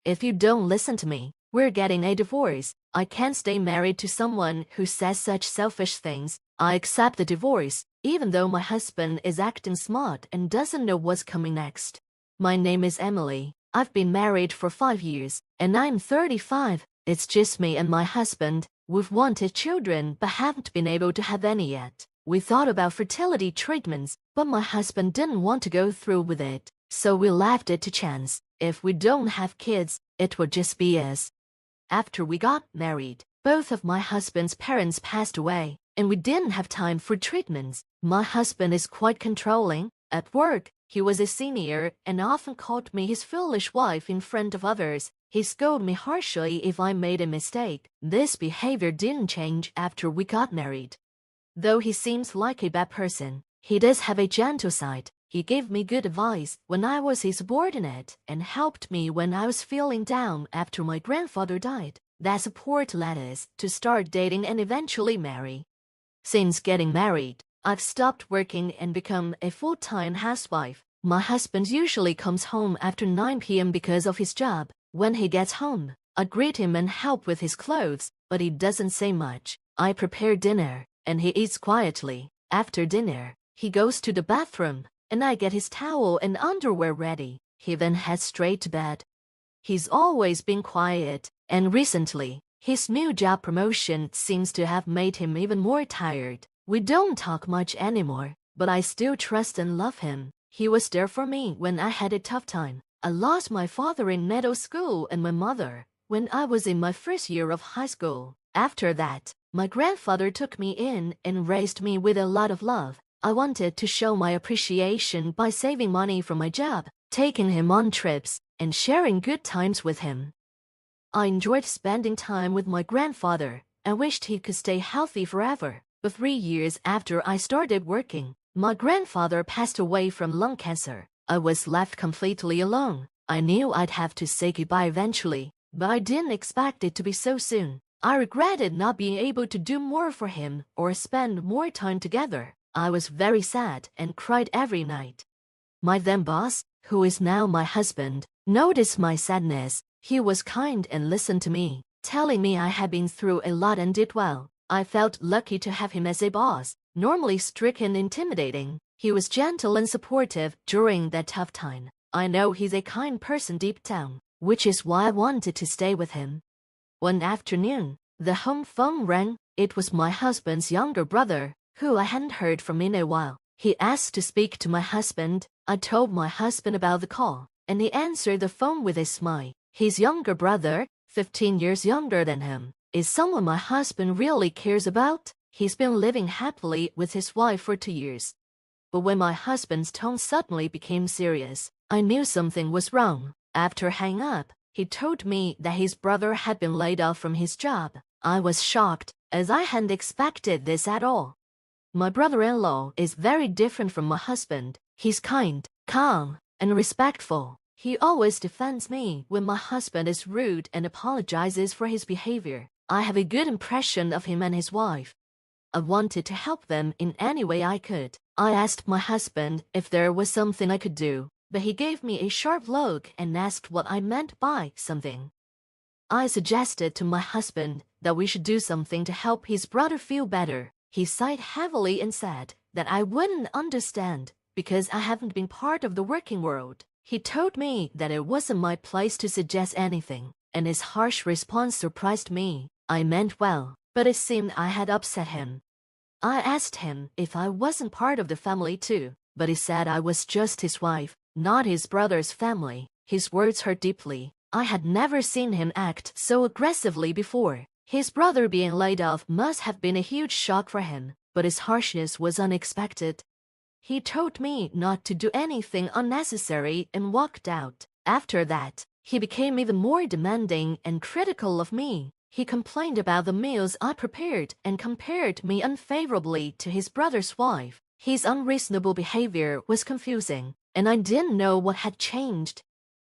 if you don't listen to me, we're getting a divorce. I can't stay married to someone who says such selfish things. I accept the divorce, even though my husband is acting smart and doesn't know what's coming next. My name is Emily. I've been married for 5 years, and I'm 35. It's just me and my husband. We've wanted children but haven't been able to have any yet. We thought about fertility treatments, but my husband didn't want to go through with it, so we left it to chance. If we don't have kids, it would just be us. After we got married, both of my husband's parents passed away, and we didn't have time for treatments. My husband is quite controlling. At work, he was a senior and often called me his foolish wife in front of others. He scolded me harshly if I made a mistake. This behavior didn't change after we got married. Though he seems like a bad person, he does have a gentle side. He gave me good advice when I was his subordinate and helped me when I was feeling down after my grandfather died. That support led us to start dating and eventually marry. Since getting married, I've stopped working and become a full-time housewife. My husband usually comes home after 9 p.m. because of his job. When he gets home, I greet him and help with his clothes, but he doesn't say much. I prepare dinner, and he eats quietly. After dinner, he goes to the bathroom, and I get his towel and underwear ready. He then heads straight to bed. He's always been quiet, and recently, his new job promotion seems to have made him even more tired. We don't talk much anymore, but I still trust and love him. He was there for me when I had a tough time. I lost my father in middle school and my mother when I was in my first year of high school. After that, my grandfather took me in and raised me with a lot of love. I wanted to show my appreciation by saving money from my job, taking him on trips, and sharing good times with him. I enjoyed spending time with my grandfather and wished he could stay healthy forever. But 3 years after I started working, my grandfather passed away from lung cancer. I was left completely alone. I knew I'd have to say goodbye eventually, but I didn't expect it to be so soon. I regretted not being able to do more for him or spend more time together. I was very sad and cried every night. My then boss, who is now my husband, noticed my sadness. He was kind and listened to me, telling me I had been through a lot and did well. I felt lucky to have him as a boss. Normally strict and intimidating, he was gentle and supportive during that tough time. I know he's a kind person deep down, which is why I wanted to stay with him. One afternoon, the home phone rang. It was my husband's younger brother, who I hadn't heard from in a while. He asked to speak to my husband. I told my husband about the call, and he answered the phone with a smile. His younger brother, 15 years younger than him, is someone my husband really cares about. He's been living happily with his wife for 2 years. But when my husband's tone suddenly became serious, I knew something was wrong. After hanging up, he told me that his brother had been laid off from his job. I was shocked, as I hadn't expected this at all. My brother-in-law is very different from my husband. He's kind, calm, and respectful. He always defends me when my husband is rude and apologizes for his behavior. I have a good impression of him and his wife. I wanted to help them in any way I could. I asked my husband if there was something I could do, but he gave me a sharp look and asked what I meant by something. I suggested to my husband that we should do something to help his brother feel better. He sighed heavily and said that I wouldn't understand because I haven't been part of the working world. He told me that it wasn't my place to suggest anything, and his harsh response surprised me. I meant well, but it seemed I had upset him. I asked him if I wasn't part of the family too, but he said I was just his wife, not his brother's family. His words hurt deeply. I had never seen him act so aggressively before. His brother being laid off must have been a huge shock for him, but his harshness was unexpected. He told me not to do anything unnecessary and walked out. After that, he became even more demanding and critical of me. He complained about the meals I prepared and compared me unfavorably to his brother's wife. His unreasonable behavior was confusing, and I didn't know what had changed.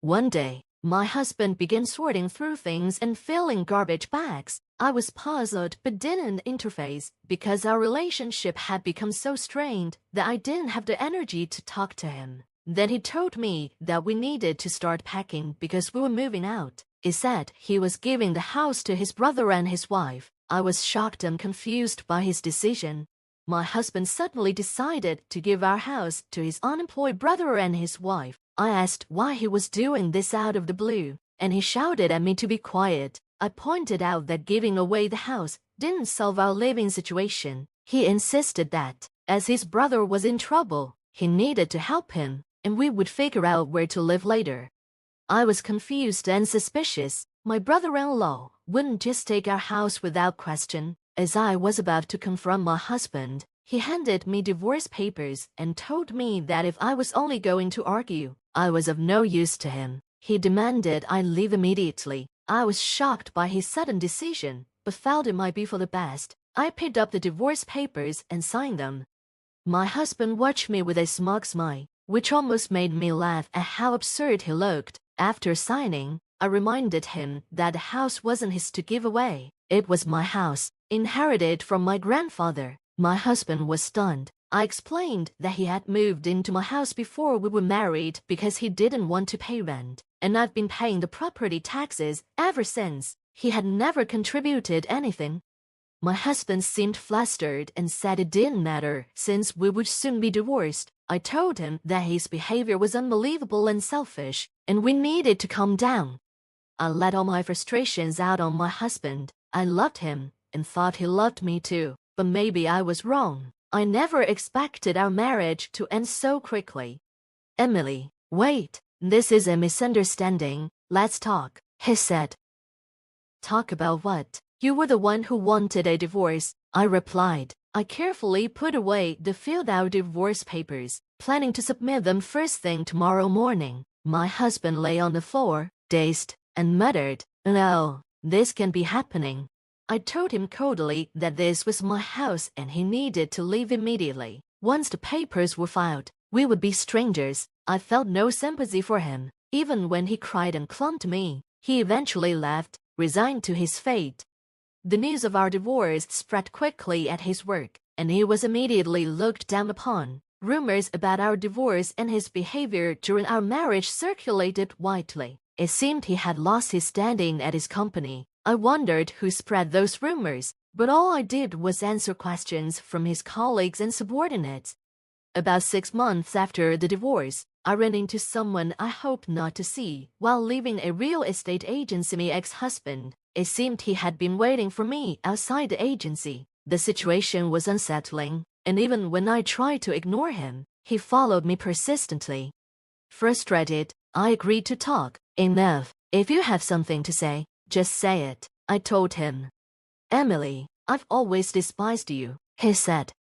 One day, my husband began sorting through things and filling garbage bags. I was puzzled but didn't interface because our relationship had become so strained that I didn't have the energy to talk to him. Then he told me that we needed to start packing because we were moving out. He said he was giving the house to his brother and his wife. I was shocked and confused by his decision. My husband suddenly decided to give our house to his unemployed brother and his wife. I asked why he was doing this out of the blue, and he shouted at me to be quiet. I pointed out that giving away the house didn't solve our living situation. He insisted that, as his brother was in trouble, he needed to help him, and we would figure out where to live later. I was confused and suspicious. My brother-in-law wouldn't just take our house without question. As I was about to confront my husband, he handed me divorce papers and told me that if I was only going to argue, I was of no use to him. He demanded I leave immediately. I was shocked by his sudden decision, but felt it might be for the best. I picked up the divorce papers and signed them. My husband watched me with a smug smile, which almost made me laugh at how absurd he looked. After signing, I reminded him that the house wasn't his to give away. It was my house, inherited from my grandfather. My husband was stunned. I explained that he had moved into my house before we were married because he didn't want to pay rent, and I've been paying the property taxes ever since. He had never contributed anything. My husband seemed flustered and said it didn't matter since we would soon be divorced. I told him that his behavior was unbelievable and selfish, and we needed to calm down. I let all my frustrations out on my husband. I loved him and thought he loved me too, but maybe I was wrong. I never expected our marriage to end so quickly. Emily, wait, this is a misunderstanding. Let's talk, he said. Talk about what? You were the one who wanted a divorce, I replied. I carefully put away the filled-out divorce papers, planning to submit them first thing tomorrow morning. My husband lay on the floor, dazed, and muttered, "No, this can't be happening." I told him coldly that this was my house and he needed to leave immediately. Once the papers were filed, we would be strangers. I felt no sympathy for him. Even when he cried and clung to me, he eventually left, resigned to his fate. The news of our divorce spread quickly at his work, and he was immediately looked down upon. Rumors about our divorce and his behavior during our marriage circulated widely. It seemed he had lost his standing at his company. I wondered who spread those rumors, but all I did was answer questions from his colleagues and subordinates. About 6 months after the divorce, I ran into someone I hoped not to see while leaving a real estate agency. My ex-husband. It seemed he had been waiting for me outside the agency. The situation was unsettling, and even when I tried to ignore him, he followed me persistently. Frustrated, I agreed to talk. Enough. If you have something to say, just say it, I told him. Emily, I've always despised you, he said.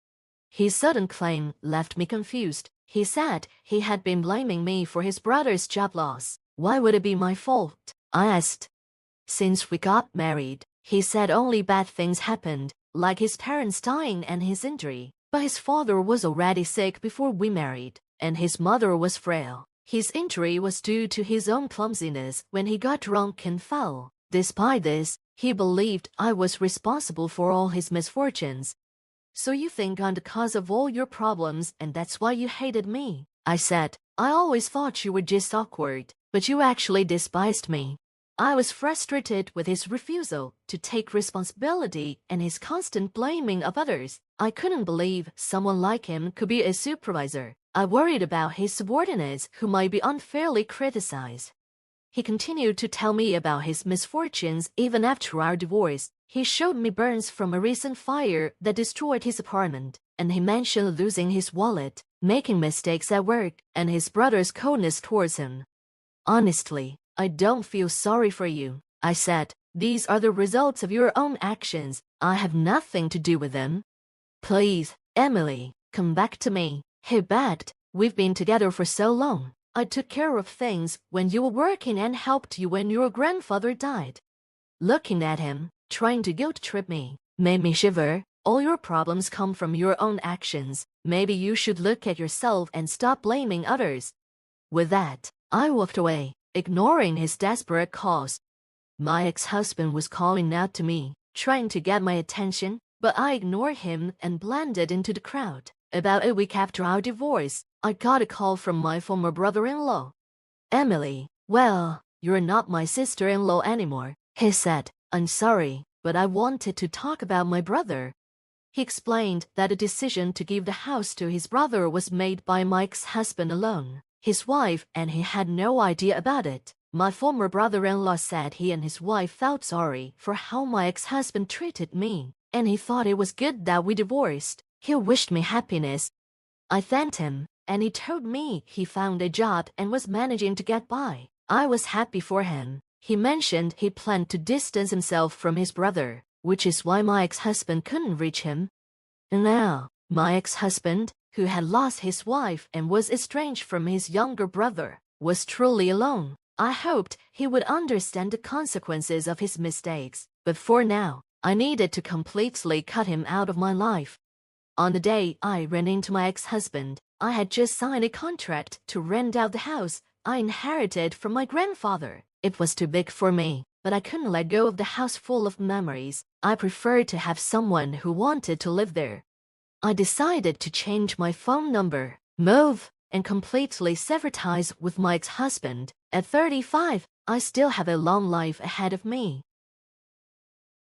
His sudden claim left me confused. He said he had been blaming me for his brother's job loss. Why would it be my fault? I asked. Since we got married, he said only bad things happened, like his parents dying and his injury. But his father was already sick before we married, and his mother was frail. His injury was due to his own clumsiness when he got drunk and fell. Despite this, he believed I was responsible for all his misfortunes. So you think I'm the cause of all your problems and that's why you hated me? I said. I always thought you were just awkward, but you actually despised me. I was frustrated with his refusal to take responsibility and his constant blaming of others. I couldn't believe someone like him could be a supervisor. I worried about his subordinates who might be unfairly criticized. He continued to tell me about his misfortunes even after our divorce. He showed me burns from a recent fire that destroyed his apartment, and he mentioned losing his wallet, making mistakes at work, and his brother's coldness towards him. Honestly, I don't feel sorry for you, I said. These are the results of your own actions. I have nothing to do with them. Please, Emily, come back to me, he begged. We've been together for so long. I took care of things when you were working and helped you when your grandfather died. Looking at him, trying to guilt-trip me, made me shiver. All your problems come from your own actions. Maybe you should look at yourself and stop blaming others. With that, I walked away, ignoring his desperate calls. My ex-husband was calling out to me, trying to get my attention, but I ignored him and blended into the crowd. About a week after our divorce, I got a call from my former brother-in-law. "Emily, well, you're not my sister-in-law anymore," he said. "I'm sorry, but I wanted to talk about my brother." He explained that the decision to give the house to his brother was made by my ex-husband alone. His wife and he had no idea about it. My former brother-in-law said he and his wife felt sorry for how my ex-husband treated me, and he thought it was good that we divorced. He wished me happiness. I thanked him, and he told me he found a job and was managing to get by. I was happy for him. He mentioned he planned to distance himself from his brother, which is why my ex-husband couldn't reach him. And now, my ex-husband, who had lost his wife and was estranged from his younger brother, was truly alone. I hoped he would understand the consequences of his mistakes, but for now, I needed to completely cut him out of my life. On the day I ran into my ex-husband, I had just signed a contract to rent out the house I inherited from my grandfather. It was too big for me, but I couldn't let go of the house full of memories. I preferred to have someone who wanted to live there. I decided to change my phone number, move, and completely sever ties with my ex-husband. At 35, I still have a long life ahead of me.